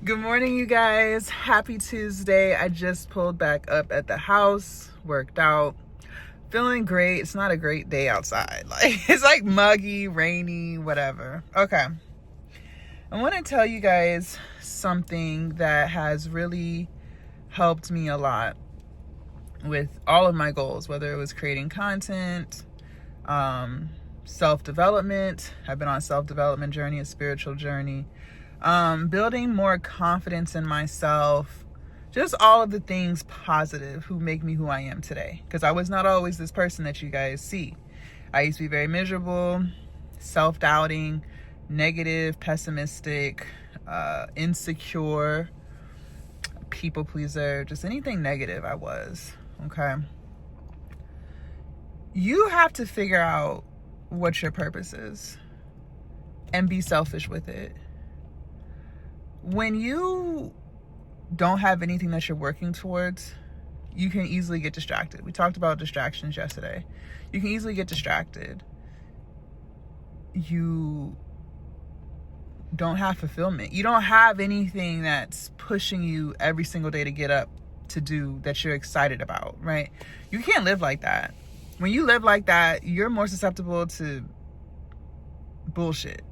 Good morning, you guys. Happy Tuesday. I just pulled back up at the house, worked out, feeling great. It's not a great day outside. It's like muggy, rainy, whatever. Okay. I want to tell you guys something that has really helped me a lot with all of my goals, whether it was creating content, self-development. I've been on a self-development journey, a spiritual journey, building more confidence in myself, just all of the things positive who make me who I am today. Because I was not always this person that you guys see. I used to be very miserable, self-doubting, negative, pessimistic, insecure, people pleaser, just anything negative I was. Okay. You have to figure out what your purpose is and be selfish with it. When you don't have anything that you're working towards, you can easily get distracted. We talked about distractions yesterday. You can easily get distracted. You don't have fulfillment. You don't have anything that's pushing you every single day to get up to do that you're excited about, right? You can't live like that. When you live like that, you're more susceptible to bullshit.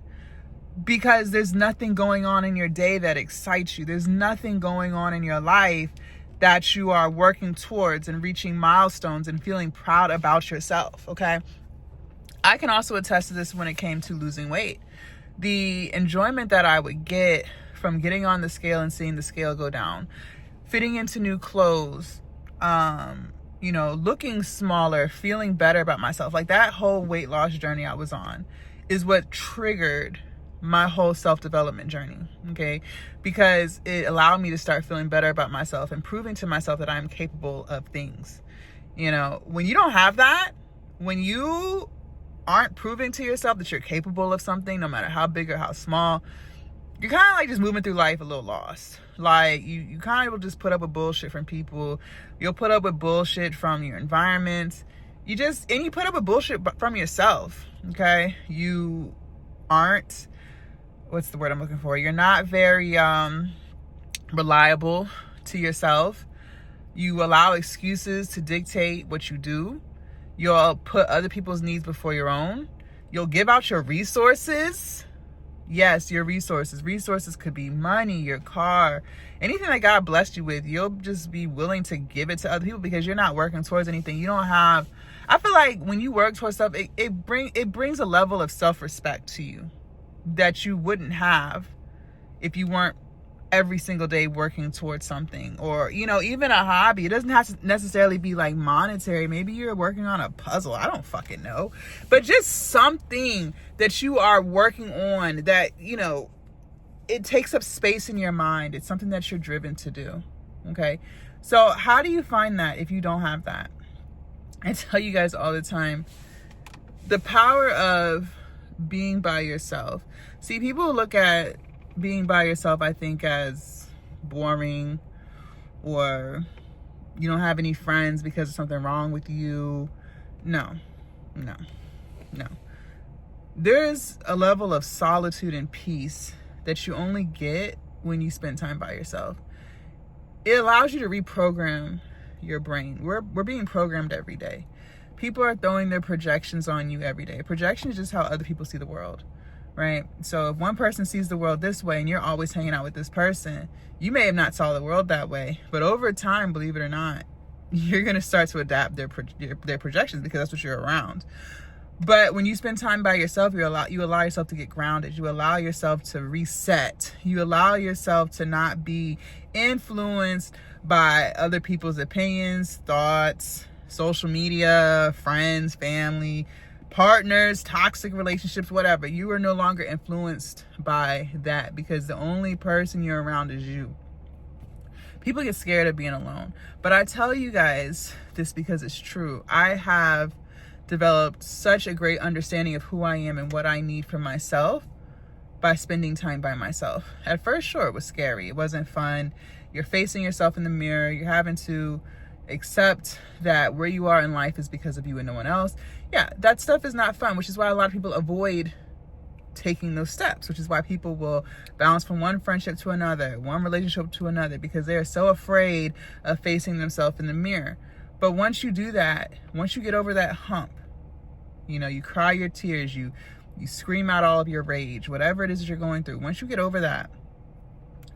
Because there's nothing going on in your day that excites you. There's nothing going on in your life that you are working towards and reaching milestones and feeling proud about yourself, okay? I can also attest to this when it came to losing weight. The enjoyment that I would get from getting on the scale and seeing the scale go down, fitting into new clothes, looking smaller, feeling better about myself, like that whole weight loss journey I was on is what triggered my whole self-development journey, okay? Because it allowed me to start feeling better about myself and proving to myself that I'm capable of things. When you don't have that, when you aren't proving to yourself that you're capable of something, no matter how big or how small, you're kind of like just moving through life a little lost. Like you kind of will just put up with bullshit from people. You'll put up with bullshit from your environment. You put up with bullshit from yourself, okay? You aren't, what's the word I'm looking for? You're not very reliable to yourself. You allow excuses to dictate what you do. You'll put other people's needs before your own. You'll give out your resources. Yes, your resources. Resources could be money, your car, anything that God blessed you with. You'll just be willing to give it to other people because you're not working towards anything. You don't have, I feel like when you work towards stuff, it brings a level of self-respect to you that you wouldn't have if you weren't every single day working towards something. Or even a hobby. It doesn't have to necessarily be like monetary. Maybe you're working on a puzzle, I don't fucking know, but just something that you are working on that it takes up space in your mind. It's something that you're driven to do. Okay, so how do you find that if you don't have that? I tell you guys all the time, the power of being by yourself. See, people look at being by yourself, I think, as boring, or you don't have any friends because of something wrong with you. No. There's a level of solitude and peace that you only get when you spend time by yourself. It allows you to reprogram your brain. We're being programmed every day. People are throwing their projections on you every day. Projection is just how other people see the world, right? So if one person sees the world this way and you're always hanging out with this person, you may have not saw the world that way, but over time, believe it or not, you're going to start to adapt their projections because that's what you're around. But when you spend time by yourself, you allow yourself to get grounded. You allow yourself to reset. You allow yourself to not be influenced by other people's opinions, thoughts, social media, friends, family, partners, toxic relationships, whatever. You are no longer influenced by that because the only person you're around is you. People get scared of being alone. But I tell you guys this because it's true. I have developed such a great understanding of who I am and what I need for myself by spending time by myself. At first, sure, it was scary. It wasn't fun. You're facing yourself in the mirror. You're having to accept that where you are in life is because of you and no one else. Yeah, that stuff is not fun, which is why a lot of people avoid taking those steps, which is why people will bounce from one friendship to another, one relationship to another, because they're so afraid of facing themselves in the mirror. But once you do that, once you get over that hump, you know, you cry your tears, you scream out all of your rage, whatever it is that you're going through, once you get over that,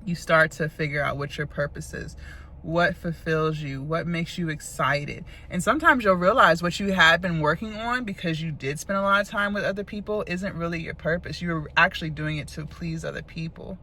you start to figure out what your purpose is, what fulfills you, what makes you excited. And sometimes you'll realize what you had been working on because you did spend a lot of time with other people isn't really your purpose. You're actually doing it to please other people.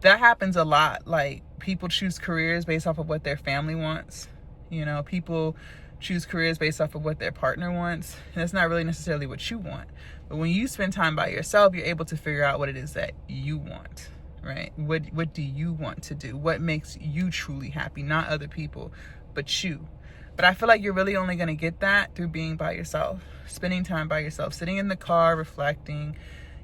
That happens a lot. Like, people choose careers based off of what their family wants. You know, people choose careers based off of what their partner wants. And that's not really necessarily what you want. But when you spend time by yourself, you're able to figure out what it is that you want. Right? What do you want to do? What makes you truly happy? Not other people, but you. But I feel like you're really only going to get that through being by yourself, spending time by yourself, sitting in the car, reflecting.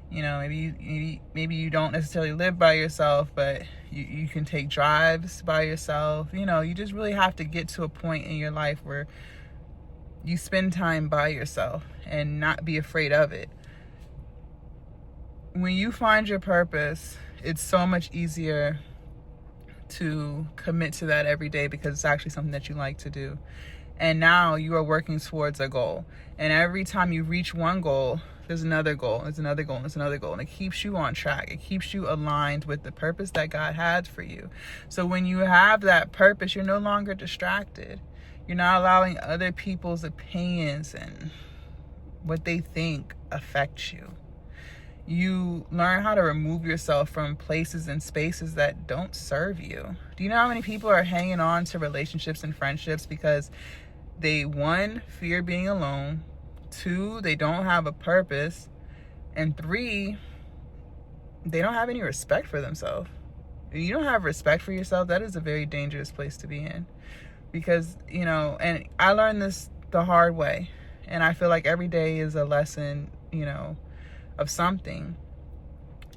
You know, maybe you don't necessarily live by yourself, but you can take drives by yourself. You know, you just really have to get to a point in your life where you spend time by yourself and not be afraid of it. When you find your purpose, it's so much easier to commit to that every day because it's actually something that you like to do. And now you are working towards a goal. And every time you reach one goal, there's another goal, there's another goal, there's another goal. And it keeps you on track. It keeps you aligned with the purpose that God has for you. So when you have that purpose, you're no longer distracted. You're not allowing other people's opinions and what they think affect you. You learn how to remove yourself from places and spaces that don't serve you. Do you know how many people are hanging on to relationships and friendships because they, 1, fear being alone, 2, they don't have a purpose, and 3, they don't have any respect for themselves. If you don't have respect for yourself, that is a very dangerous place to be in. Because, you know, and I learned this the hard way, and I feel like every day is a lesson, you know, of something.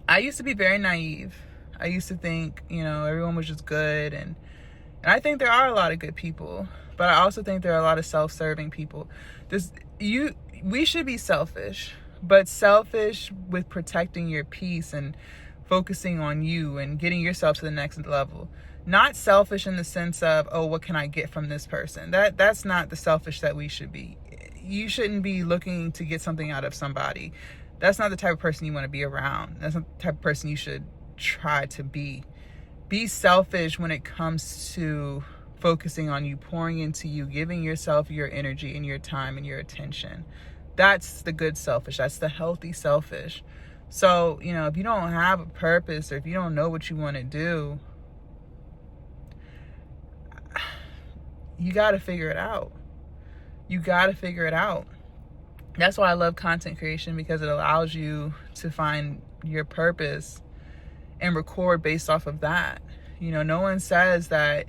I used to be very naive. I used to think, you know, everyone was just good, and I think there are a lot of good people, but I also think there are a lot of self-serving people. We should be selfish, but selfish with protecting your peace and focusing on you and getting yourself to the next level. Not selfish in the sense of, oh, what can I get from this person? That's not the selfish that we should be. You shouldn't be looking to get something out of somebody. That's not the type of person you want to be around. That's not the type of person you should try to be. Be selfish when it comes to focusing on you, pouring into you, giving yourself your energy and your time and your attention. That's the good selfish. That's the healthy selfish. So, you know, if you don't have a purpose or if you don't know what you want to do, you got to figure it out. You got to figure it out. That's why I love content creation, because it allows you to find your purpose and record based off of that. You know, no one says that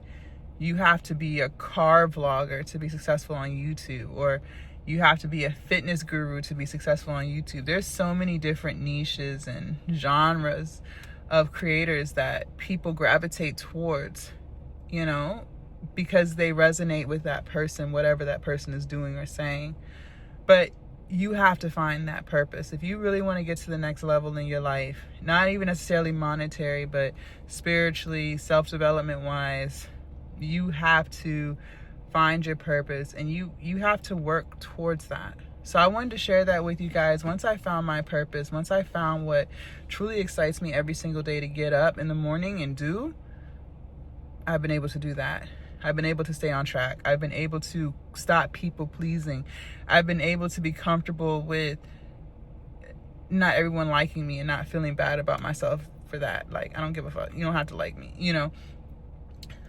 you have to be a car vlogger to be successful on YouTube, or you have to be a fitness guru to be successful on YouTube. There's so many different niches and genres of creators that people gravitate towards, you know, because they resonate with that person, whatever that person is doing or saying. But you have to find that purpose. If you really want to get to the next level in your life, not even necessarily monetary, but spiritually, self-development wise, you have to find your purpose, and you have to work towards that. So I wanted to share that with you guys. Once I found my purpose, once I found what truly excites me every single day to get up in the morning and do, I've been able to do that. I've been able to stay on track. I've been able to stop people pleasing. I've been able to be comfortable with not everyone liking me and not feeling bad about myself for that. Like, I don't give a fuck. You don't have to like me, you know?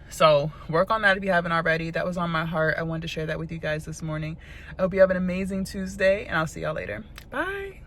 So work on that if you haven't already. That was on my heart. I wanted to share that with you guys this morning. I hope you have an amazing Tuesday, and I'll see y'all later. Bye.